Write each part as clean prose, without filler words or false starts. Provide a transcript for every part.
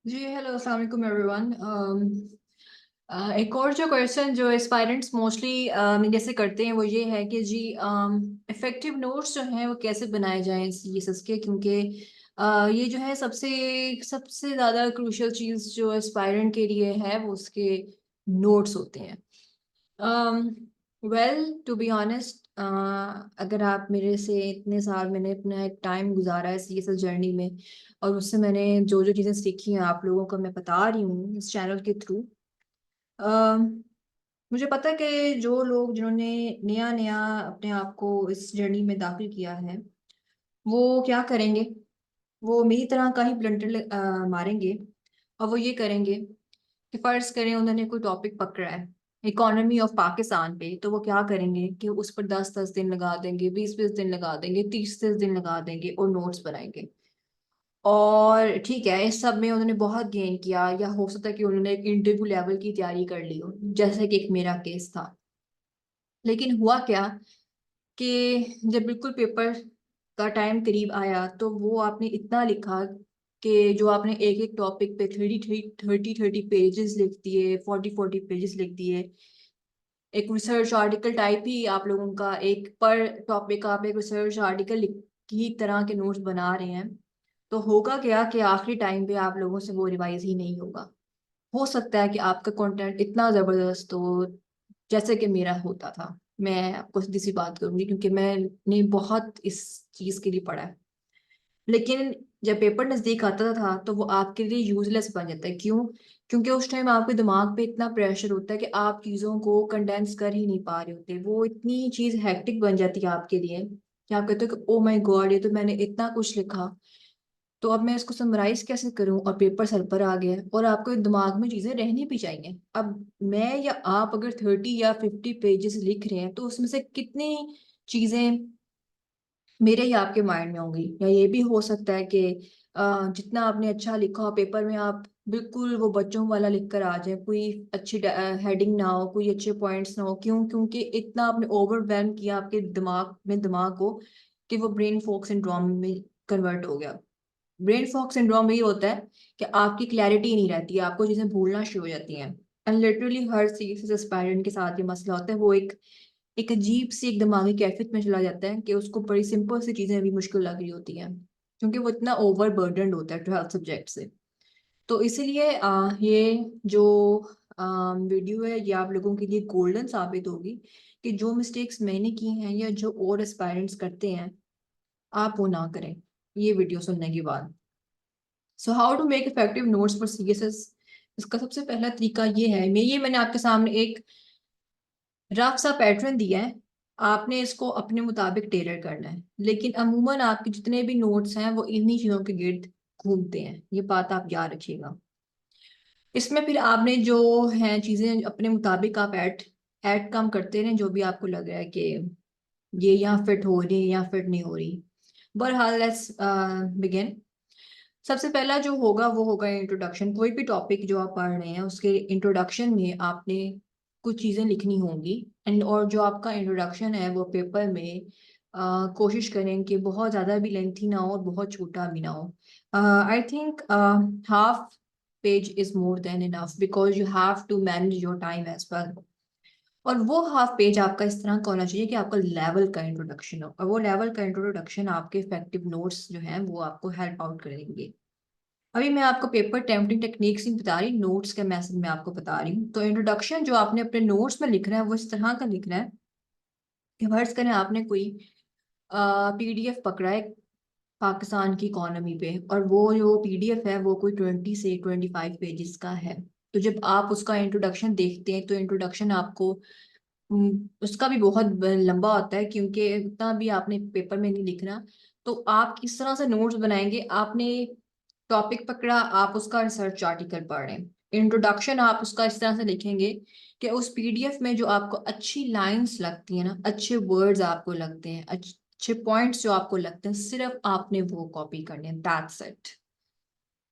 जी hello अस्सलाम वालेकुम everyone. एक और जो क्वेश्चन जो एस्पायरेंट्स मोस्टली मेरे से करते हैं वो ये है कि जी इफेक्टिव नोट्स जो हैं वो कैसे बनाए जाएं सीएसएस के, क्योंकि ये जो है सबसे सबसे ज़्यादा क्रूशियल चीज़ जो एस्पायरेंट के लिए है वो उसके नोट्स होते हैं। वेल टू बी ऑनेस्ट, अगर आप मेरे से इतने साल मैंने अपना एक टाइम गुजारा है सीएसएस जर्नी में और उससे मैंने जो जो चीज़ें सीखी हैं आप लोगों को मैं बता रही हूँ इस चैनल के थ्रू। मुझे पता है कि जो लोग जिन्होंने नया नया अपने आप को इस जर्नी में दाखिल किया है वो क्या करेंगे, वो मेरी तरह का ही ब्लंडर मारेंगे। और वो ये करेंगे कि फर्ज करें उन्होंने कोई टॉपिक पकड़ा है इकोनॉमी ऑफ पाकिस्तान पे, तो वो क्या करेंगे कि उस पर 10-10 दिन लगा देंगे, 20-20 दिन लगा देंगे, 30-30 दिन लगा देंगे और नोट्स बनाएंगे। और ठीक है, इस सब में उन्होंने बहुत गेन किया, या हो सकता है कि उन्होंने एक इंटरव्यू लेवल की तैयारी कर ली हो, जैसे कि एक मेरा केस था। लेकिन हुआ क्या कि जब बिल्कुल पेपर का टाइम करीब आया तो वो आपने इतना लिखा कि जो आपने एक एक टॉपिक पे 30-30 पेजेस लिख दिए, 40-40 पेजेस लिख दिए। एक रिसर्च आर्टिकल टाइप ही आप लोगों का, एक पर टॉपिक आप एक रिसर्च आर्टिकल की तरह के नोट्स बना रहे हैं। तो होगा क्या कि आखिरी टाइम पे आप लोगों से वो रिवाइज ही नहीं होगा। हो सकता है कि आपका कंटेंट इतना जबरदस्त हो जैसे कि मेरा होता था। मैं आपको सीधी सी बात करूंगी क्योंकि मैंने बहुत इस चीज के लिए पढ़ा है। लेकिन जब पेपर नजदीक आता था तो वो आपके लिए यूजलेस बन जाता है। क्यों? क्योंकि उस टाइम आपके दिमाग पे इतना प्रेशर होता है कि आप चीजों को कंडेंस कर ही नहीं पा रहे होते, वो इतनी चीज हेक्टिक बन जाती है आपके लिए कि आप कहते हो कि ओ माय गॉड, ये तो मैंने इतना कुछ लिखा, तो अब मैं इसको समराइज कैसे करूं, और पेपर सर पर आ गया और आपको दिमाग में चीजें रहनी भी चाहिए। अब मैं या आप अगर 30 या 50 पेजेस लिख रहे हैं तो उसमें से कितनी चीजें मेरे या आपके माइंड में होंगी। या ये भी हो सकता है कि जितना आपने अच्छा लिखा हो पेपर में आप बिल्कुल वो बच्चों वाला लिख कर आ जाए, कोई अच्छी हेडिंग ना हो, कोई अच्छे पॉइंट्स ना हो। क्यों? क्योंकि इतना आपने ओवरवेलम किया आपके दिमाग को कि वो ब्रेन फॉग सिंड्रोम में कन्वर्ट हो गया। ब्रेन फॉग सिंड्रोम यही होता है कि आपकी क्लैरिटी नहीं रहती है, आपको चीजें भूलना शुरू हो जाती हैं। And literally her serious aspirant के साथ ये मसला होता है। वो एक अजीब सी एक दिमागी कैफियत में चला जाता है कि उसको बड़ी सिंपल सी चीजें भी मुश्किल लग रही होती हैं, क्योंकि वो इतना ओवर बर्डनड होता है 12 सब्जेक्ट से। तो इसीलिए ये जो वीडियो है ये आप लोगों के लिए गोल्डन साबित होगी कि जो मिस्टेक्स मैंने की हैं या जो और एस्पायरेंट्स करते हैं आप वो ना करें ये वीडियो सुनने के बाद। So how to make effective notes for CSS. इसका सबसे पहला तरीका ये है, मैंने आपके सामने एक रफ सा पैटर्न दिया है। आपने इसको अपने मुताबिक टेलर करना है, लेकिन अमूमन आपके जितने भी नोट्स हैं वो इन्हीं चीजों के गिर्द घूमते हैं, ये बात आप याद रखिएगा। इसमें फिर आपने जो है चीजें अपने मुताबिक आप ऐड ऐड कम करते रहें, जो भी आपको लग रहा है कि ये यहाँ फिट हो रही है या फिट नहीं हो रही। बहरहाल लेट्स बिगिन। सबसे पहला जो होगा वो होगा इंट्रोडक्शन। कोई भी टॉपिक जो आप पढ़ रहे हैं उसके इंट्रोडक्शन में आपने कुछ चीज़ें लिखनी होंगी। एंड और जो आपका इंट्रोडक्शन है वो पेपर में कोशिश करें कि बहुत ज़्यादा भी लेंथी ना हो और बहुत छोटा भी ना हो। I think half page is more than enough because you have to manage your time as well. और वो हाफ पेज आपका इस तरह का होना चाहिए कि आपका लेवल का इंट्रोडक्शन हो, और वो लेवल का इंट्रोडक्शन आपके इफेक्टिव नोट्स जो हैं वो आपको हेल्प आउट करेंगे। अभी मैं आपको पेपर टेम्पटिंग टेक्निक्स नहीं बता रही, नोट्स का मैसेज मैं आपको बता रही हूँ। तो इंट्रोडक्शन जो आपने अपने नोट्स में लिखना है वो इस तरह का लिखना है कि फर्ज करें आपने कोई पीडीएफ पकड़ा है पाकिस्तान की इकोनॉमी पे, और वो जो पीडीएफ है वो कोई 20 से 25 पेजेस का है। तो जब आप उसका इंट्रोडक्शन देखते हैं तो इंट्रोडक्शन आपको उसका भी बहुत लंबा होता है, क्योंकि उतना भी आपने पेपर में नहीं लिखना। तो आप किस तरह से नोट्स बनाएंगे, आपने टॉपिक पकड़ा, आप उसका रिसर्च आर्टिकल पढ़ रहे हैं, इंट्रोडक्शन आप उसका इस तरह से लिखेंगे कि उस पीडीएफ में जो आपको अच्छी लाइंस लगती है ना, अच्छे वर्ड्स आपको लगते हैं, अच्छे पॉइंट्स जो आपको लगते हैं, सिर्फ आपने वो कॉपी करने हैं, दैट्स इट।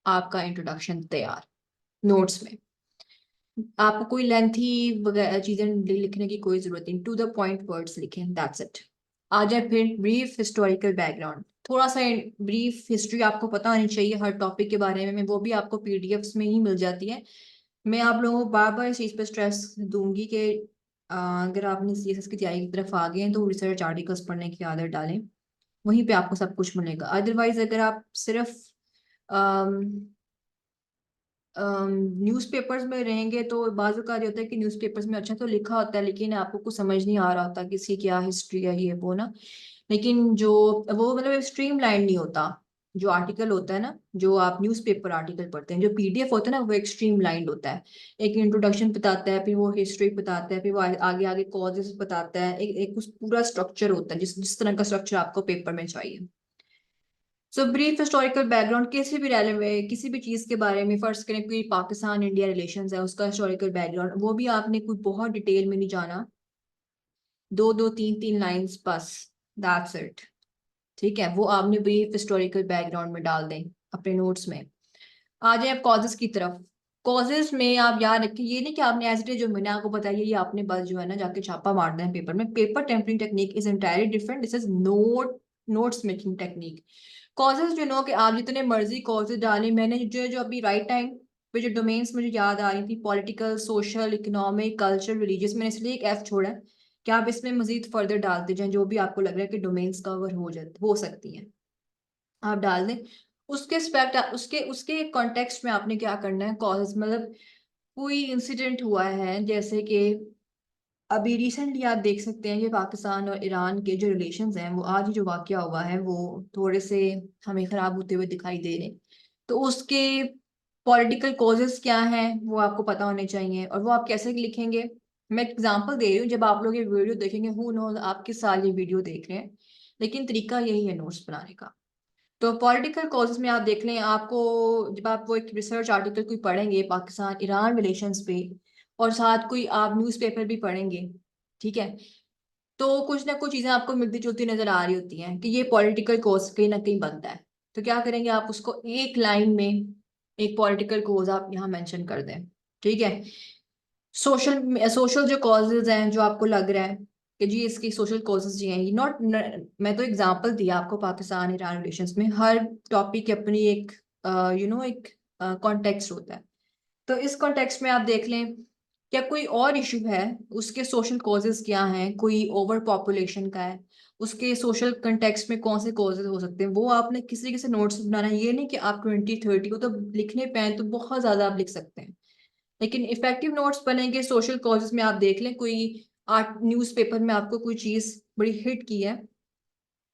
आपका इंट्रोडक्शन तैयार नोट्स में। आपको कोई लेंथी वगैरह चीजें लिखने की कोई जरूरत नहीं, टू द पॉइंट वर्ड्स लिखें, दैट्स इट। आ जाए फिर ब्रीफ हिस्टोरिकल बैकग्राउंड, थोड़ा सा ब्रीफ हिस्ट्री आपको पता होनी चाहिए हर टॉपिक के बारे में, वो भी आपको पीडीएफ्स में ही मिल जाती है। मैं आप लोगों को बार बार इस चीज़ पे स्ट्रेस दूंगी कि अगर आपने सीएसएस की तैयारी की तरफ आ गए हैं तो रिसर्च आर्टिकल्स पढ़ने की आदत डालें, वहीं पे आपको सब कुछ मिलेगा। अदरवाइज अगर आप सिर्फ न्यूज़पेपर्स में रहेंगे तो बाज़ का ये होता है कि न्यूज़पेपर्स में अच्छा तो लिखा होता है लेकिन आपको कुछ समझ नहीं आ रहा होता कि इसकी क्या हिस्ट्री है ये वो ना। लेकिन जो वो मतलब स्ट्रीम लाइन नहीं होता, जो आर्टिकल होता है ना, जो आप न्यूज़पेपर आर्टिकल पढ़ते हैं, जो पीडीएफ होता है ना वो एक स्ट्रीम लाइन होता है। एक इंट्रोडक्शन बताता है, फिर वो हिस्ट्री बताता है, फिर वो आगे आगे कॉजेस बताता है, एक उस पूरा स्ट्रक्चर होता है जिस जिस तरह का स्ट्रक्चर आपको पेपर में चाहिए। सो ब्रीफ हिस्टोरिकल बैकग्राउंड किसी भी किसी भी चीज के बारे में, फर्स्ट करें कोई पाकिस्तान इंडिया रिलेशंस है उसका हिस्टोरिकल बैकग्राउंड, वो भी आपने कोई बहुत डिटेल में नहीं जाना, दो दो तीन तीन लाइंस बस, दैट्स इट। ठीक है, वो आपने ब्रीफ हिस्टोरिकल बैकग्राउंड में डाल दें अपने नोट्स में। आ जाए आप कॉजेस की तरफ। कॉजेस में आप याद रखें ये नहीं कि आपने एज इट इज जो मैंने आपको बताया ये आपने बस जो है ना जाके छापा मार देना पेपर में। Paper tempering technique is entirely different, this is notes making technique. Causes जो नो कि आप जितने मर्जी कॉजेज डालें, मैंने जो जो अभी राइट टाइम पे जो डोमेन्स मुझे याद आ रही थी, political, social, economic, culture, religious, मैंने इसलिए एक एफ छोड़ा है कि आप इसमें मजीद फर्दर डालते जाएं जो भी आपको लग रहा है कि डोमेन्स कवर हो सकती हैं, आप डाल दें। उसके स्पेक्ट उसके उसके कॉन्टेक्स्ट में आपने क्या करना है, कॉजेज मतलब कोई इंसिडेंट हुआ है जैसे कि अभी रिसेंटली आप देख सकते हैं कि पाकिस्तान और ईरान के जो रिलेशंस हैं, वो आज ही जो वाकया हुआ है वो थोड़े से हमें खराब होते हुए दिखाई दे रहे हैं। तो उसके पॉलिटिकल कॉजेस क्या हैं वो आपको पता होने चाहिए, और वो आप कैसे लिखेंगे। मैं एग्जांपल दे रही हूँ, जब आप लोग ये वीडियो देखेंगे हु नोज आप किस साल ये वीडियो देख रहे हैं, लेकिन तरीका यही है नोट्स बनाने का। तो पॉलिटिकल कॉजेस में आप देख लें, आपको जब आप वो एक रिसर्च आर्टिकल कोई पढ़ेंगे पाकिस्तान ईरान रिलेशंस पे, और साथ कोई आप न्यूज़पेपर भी पढ़ेंगे, ठीक है, तो कुछ ना कुछ चीजें आपको मिलती जुलती नजर आ रही होती हैं कि ये पॉलिटिकल कोज कहीं ना कहीं बनता है। तो क्या करेंगे आप उसको एक लाइन में एक पॉलिटिकल कोज आप यहाँ मेंशन कर दें। ठीक है, सोशल सोशल जो कॉजेज हैं जो आपको लग रहा है कि जी इसकी सोशल कॉजेज जी हैं, ये नॉट, मैं तो एग्जांपल दिया आपको पाकिस्तान ईरान रिलेशंस में, हर टॉपिक की अपनी एक एक कॉन्टेक्स्ट होता है। तो इस कॉन्टेक्स्ट में आप देख लें क्या कोई और इशू है, उसके सोशल कॉजेज क्या हैं, कोई ओवर पॉपुलेशन का है, उसके सोशल कंटेक्स्ट में कौन से कॉजेज हो सकते हैं, वो आपने किस तरीके से नोट्स बनाना है। ये नहीं कि आप 20-30 को तो लिखने पे हैं तो बहुत ज्यादा आप लिख सकते हैं, लेकिन इफेक्टिव नोट्स बनेंगे सोशल कॉजेज में। आप देख लें कोई आर्ट न्यूज़पेपर में आपको कोई चीज बड़ी हिट की है,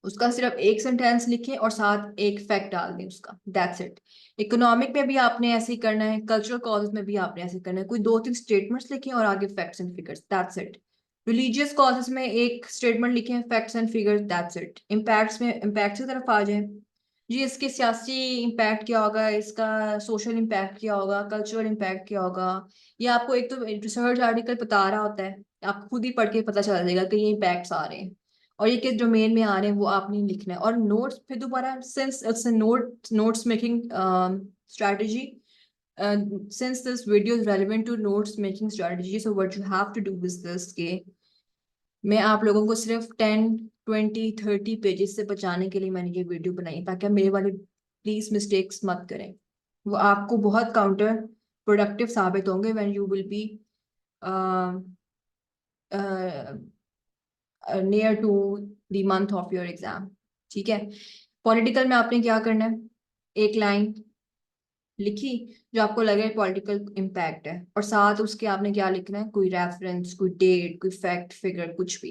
उसका सिर्फ एक सेंटेंस लिखें और साथ एक फैक्ट डाल दें उसका, दैट्स इट। इकोनॉमिक में भी आपने ऐसे ही करना है, कल्चरल कॉजेज में भी आपने ऐसे करना है, कोई दो तीन स्टेटमेंट्स लिखें और आगे facts and figures, that's it. Religious causes में एक स्टेटमेंट लिखें, facts and figures, that's it. Impacts में इम्पैक्ट की तरफ आ जाए, जी इसके सियासी इम्पैक्ट क्या होगा, इसका सोशल इम्पैक्ट क्या होगा, कल्चरल इम्पैक्ट क्या होगा। ये आपको एक तो रिसर्च आर्टिकल बता रहा होता है, आपको खुद ही पढ़ के पता चल जाएगा कि ये इम्पैक्ट्स आ रहे हैं और ये किस डोमेन में आ रहे हैं, वो आपने लिखना है। और नोट्स फिर दोबारा, since it's a notes making strategy, since this video is relevant to notes making strategy, so what you have to do is this के मैं आप लोगों को सिर्फ 10, 20, 30 पेजेस से बचाने के लिए मैंने ये वीडियो बनाई, ताकि आप मेरे वाले प्लीज मिस्टेक्स मत करें। वो आपको बहुत काउंटर प्रोडक्टिव साबित होंगे when you will be near to the month of your exam. ठीक है, पॉलिटिकल में आपने क्या करना है, एक लाइन लिखी जो आपको लगे पॉलिटिकल इम्पैक्ट है, और साथ उसके आपने क्या लिखना है, कोई रेफरेंस, कोई डेट, कोई फैक्ट फिगर, कुछ भी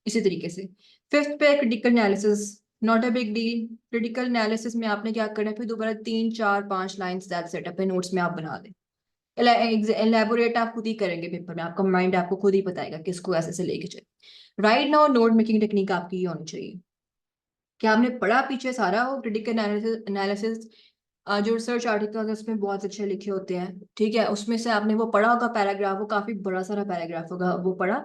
इसी तरीके से। फिफ्थ पे critical analysis, not a big deal. Critical analysis में आपने क्या करना है, फिर दोबारा 3, 4, 5 लाइंस दैट्स इट अपने नोट्स में आप बना दें। एलेबोरेट आप खुद ही करेंगे पेपर में, आपका माइंड आपको खुद ही बताएगा किसको ऐसे से लेके चले। Right now note making technique आपकी ये होनी चाहिए कि आपने पढ़ा पीछे सारा हो क्रिटिकल एनालिसिस, जो रिसर्च आर्टिकल उसमें बहुत अच्छे लिखे होते हैं, ठीक है, उसमें से आपने वो पढ़ा होगा पैराग्राफ, वो काफी बड़ा सारा पैराग्राफ होगा, वो पढ़ा।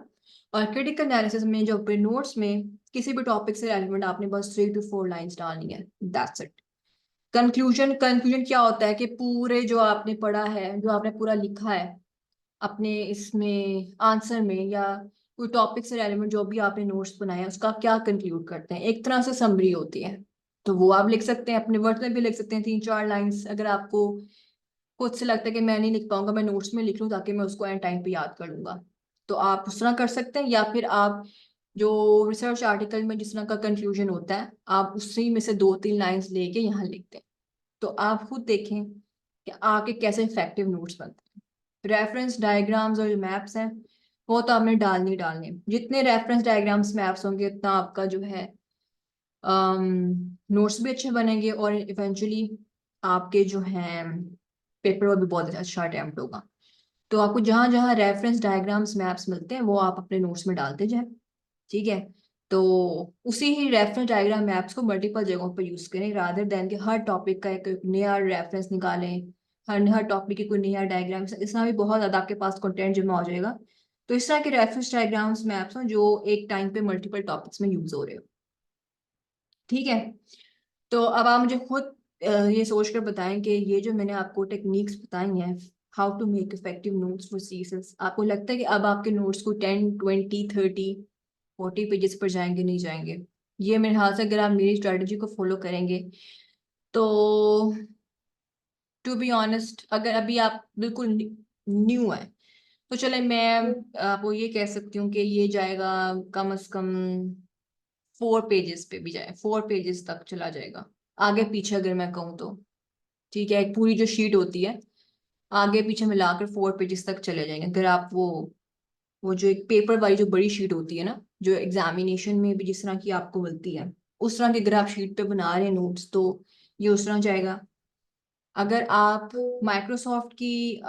और क्रिटिकल एनालिसिस में जो अपने नोट्स में किसी भी टॉपिक से रेलिवेंट आपने बस 3 to 4 लाइंस डालनी है, दैट्स इट। कंक्लूजन क्या होता है कि पूरे जो आपने पढ़ा है, जो आपने पूरा लिखा है अपने इसमें आंसर में या कोई टॉपिक से रेलेवेंट जो भी आपने नोट्स बनाया उसका क्या कंक्लूड करते हैं, एक तरह से समरी होती है। तो वो आप लिख सकते हैं, अपने वर्ड में भी लिख सकते हैं 3-4 लाइंस। अगर आपको खुद से लगता है कि मैं नहीं लिख पाऊंगा, मैं नोट्स में लिख लूँ ताकि मैं उसको एंड टाइम पे याद कर लूंगा, तो आप उस तरह कर सकते हैं। या फिर आप जो रिसर्च आर्टिकल में जिस तरह का कंक्लूजन होता है, आप उसी में से 2-3 लाइंस लेके यहाँ लिखते हैं। तो आप खुद देखें कि आपके कैसे इफेक्टिव नोट्स बनते हैं। रेफरेंस डायग्राम्स और जो मैप्स हैं वो तो आपने डालने, जितने रेफरेंस डायग्राम्स मैप्स होंगे उतना आपका जो है नोट्स भी अच्छे बनेंगे, और इवेंचुअली आपके जो हैं पेपर वो भी बहुत अच्छा अटेम्प्ट होगा। तो आपको जहां जहां रेफरेंस डायग्राम्स मैप्स मिलते हैं वो आप अपने नोट्स में डालते जाएं, ठीक है। तो उसी ही रेफरेंस डायग्राम मैप्स को मल्टीपल जगहों पर यूज करें, रादर देन कि हर टॉपिक का एक नया रेफरेंस निकालें, हर टॉपिक की कोई नया डायग्राम, इसमें भी बहुत ज्यादा आपके पास कंटेंट जमा हो जाएगा। तो इस तरह के रेफरेंस डायग्राम्स मैप्स हो जो एक टाइम पे मल्टीपल टॉपिक्स में यूज हो रहे हो, ठीक है। तो अब आप मुझे खुद ये सोच कर बताएं कि ये जो मैंने आपको टेक्निक्स बताई हैं, how to make effective notes for CSS, आपको लगता है कि अब आपके नोट्स को 10, 20, 30, 40 पेजेस पर जाएंगे, नहीं जाएंगे? ये मेरे ख्याल से अगर आप मेरी स्ट्रेटजी को फॉलो करेंगे तो, टू बी ऑनेस्ट, अगर अभी आप बिल्कुल न्यू है तो चले मैं आपको ये कह सकती हूँ कि ये जाएगा कम से कम 4 पेजेस पे भी जाए, 4 पेजेस तक चला जाएगा, आगे पीछे अगर मैं कहूँ तो, ठीक है। एक पूरी जो शीट होती है आगे पीछे मिलाकर 4 पेजेस तक चले जाएंगे। अगर आप वो जो एक पेपर वाली जो बड़ी शीट होती है ना, जो एग्जामिनेशन में भी जिस तरह की आपको मिलती है, उस तरह की अगर आप शीट पे बना रहे हैं नोट्स तो ये उस तरह जाएगा। अगर आप माइक्रोसॉफ्ट की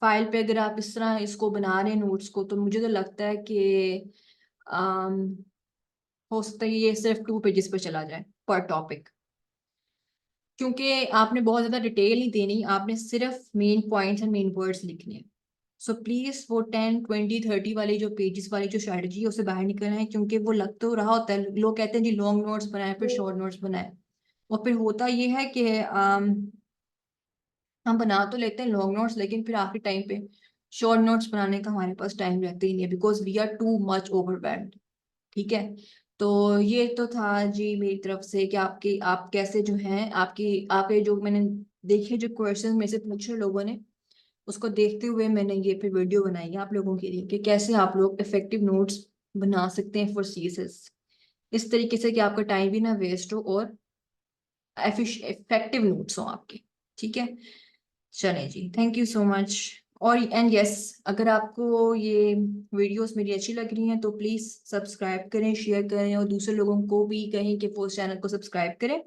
फाइल पे अगर आप इस तरह इसको बना रहे हैं नोट्स को, तो मुझे तो लगता है कि अम, हो सकता है ये सिर्फ 2 पेजेस पे चला जाए पर टॉपिक, क्योंकि आपने बहुत ज्यादा डिटेल नहीं देनी, आपने सिर्फ main points and main words लिखने हैं। सो प्लीज वो 10, 20, 30 वाली जो पेजेस वाली जो स्ट्रेटजी है उससे बाहर निकलना है, क्योंकि वो लग तो रहा होता है, लोग कहते हैं जी लॉन्ग नोट्स बनाए फिर शॉर्ट नोट्स बनाए, और फिर होता ये है कि हम बना तो लेते हैं लॉन्ग नोट्स, लेकिन फिर आखिरी टाइम पे शॉर्ट नोट्स बनाने का हमारे पास टाइम रहता ही नहीं है, because we are too much overwhelmed, ठीक है। तो ये तो था जी मेरी तरफ से कि आपके आप कैसे जो हैं आपकी आपके जो मैंने देखे जो क्वेश्चन में से पूछे लोगों ने, उसको देखते हुए मैंने ये फिर वीडियो बनाई है आप लोगों के लिए कि कैसे आप लोग इफेक्टिव नोट्स बना सकते हैं फॉर सीएसएस, इस तरीके से कि आपका टाइम भी ना वेस्ट हो और इफेक्टिव नोट्स हो आपके, ठीक है। चलें जी, थैंक यू सो मच। और एंड यस, अगर आपको ये वीडियोस मेरी अच्छी लग रही हैं तो प्लीज़ सब्सक्राइब करें, शेयर करें, और दूसरे लोगों को भी कहें कि वो उस चैनल को सब्सक्राइब करें।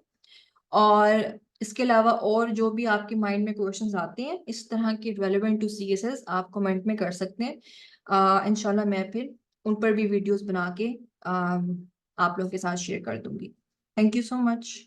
और इसके अलावा और जो भी आपके माइंड में क्वेश्चंस आते हैं इस तरह के रेलेवेंट टू सीएसएस, आप कमेंट में कर सकते हैं। इंशाल्लाह मैं फिर उन पर भी वीडियोस बना के आप लोगों के साथ शेयर कर दूंगी। Thank you so much.